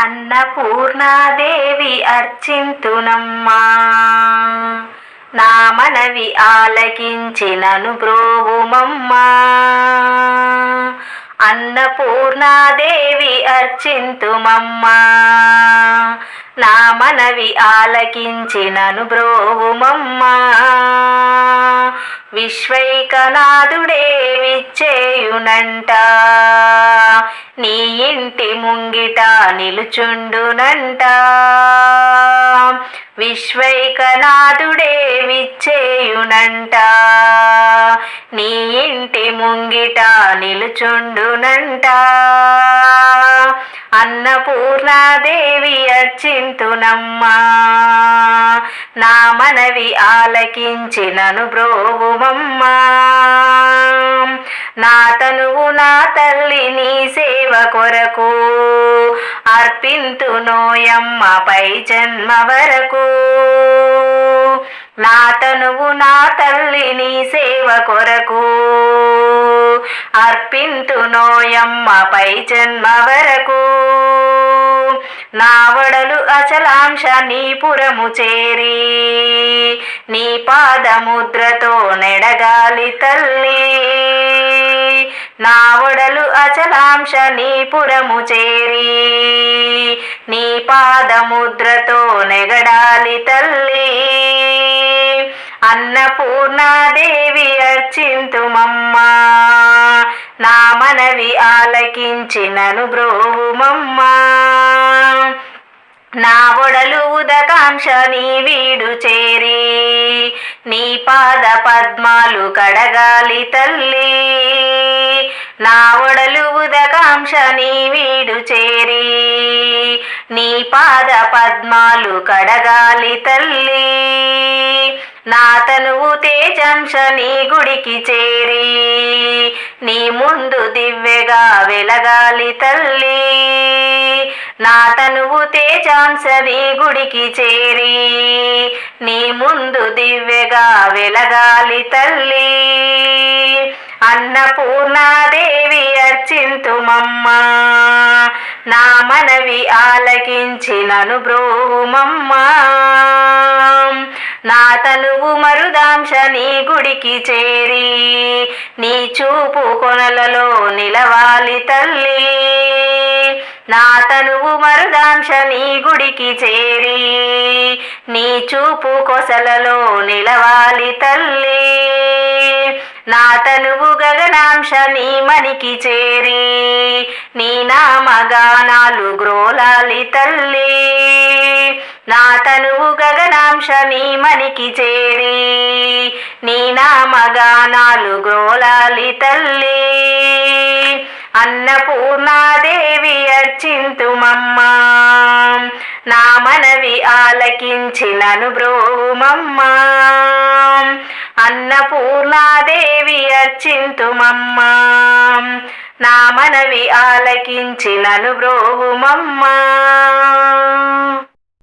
అన్నపూర్ణాదేవి అర్చింతునమ్మా, నా మనవి ఆలకించి నను బ్రోవుమమ్మా. అన్నపూర్ణాదేవి అర్చింతుమమ్మా, నా మనవి ఆలకించి నను బ్రోవుమమ్మా. విశ్వైకనాథుడే విచ్చేయునంట, నీ ఇంటి ముంగిట నిలుచుండునంట. విశ్వైకనాథుడే విచ్చేయునంట, నీ ఇంటి ముంగిట నిలుచుండునంట. అన్నపూర్ణాదేవి అర్చింతునమ్మా, నా మనవి ఆలకించి నను బ్రోవుమమ్మా. నా తనువు నా తల్లి నీ సేవ కొరకు అర్పింతునోయమ్మ పై జన్మ వరకు. నా తనువు నా తల్లి నీ సేవ కొరకు అర్పింతునోయమ్మ పై జన్మ వరకు. నా వడలు అచలాంశ నీ పురము చేరి నీ పాదముద్రతో నెడగాలి తల్లి. నా వడలు అచలాంశ నీ పురము చేరి నీ పాదముద్రతో నెగడాలి తల్లి. అన్నపూర్ణాదేవి అర్చింతుమమ్మా, నా మనవి ఆలకించి నను బ్రోవుమమ్మా. నా ఒడలు ఉదకాంక్ష నీ వీడు చేరి నీ పాద పద్మాలు కడగాలి తల్లి. నా ఒడలు ఉదకాంక్ష నీ వీడు చేరి నీ పాద పద్మాలు కడగాలి తల్లి. నా తనువు తేజంశ నీ గుడికి చేరి నీ ముందు దివ్యగా వెలగాలి తల్లి. నా తనువు తేజాంశ నీ గుడికి చేరి నీ ముందు దివ్యగా వెలగాలి తల్లి. అన్నపూర్ణాదేవి అర్చింతుమమ్మా, నా మనవి ఆలకించి నను బ్రోవుమమ్మా. నా తనువు మరుదాంశ నీ గుడికి చేరి నీ చూపు కొనలలో నిలవాలి తల్లి. నా తనువు మరుదాంశ నీ గుడికి చేరి నీ చూపు కొసలలో నిలవాలి తల్లి. నా తనువు గగనాంశ నీ మనికి చేరి నీ నామగానాలు గ్రోలాలి తల్లి. నా తనువు గగనాంశ నీ మనికి చేరి నీ నామగానాలు గ్రోలాలి తల్లి. అన్నపూర్ణాదేవి అర్చింతుమమ్మా, నా మనవి ఆలకించి నను బ్రోవుమమ్మా. అన్నపూర్ణాదేవి అర్చింతుమమ్మా, నా మనవి ఆలకించి నను బ్రోవుమమ్మా.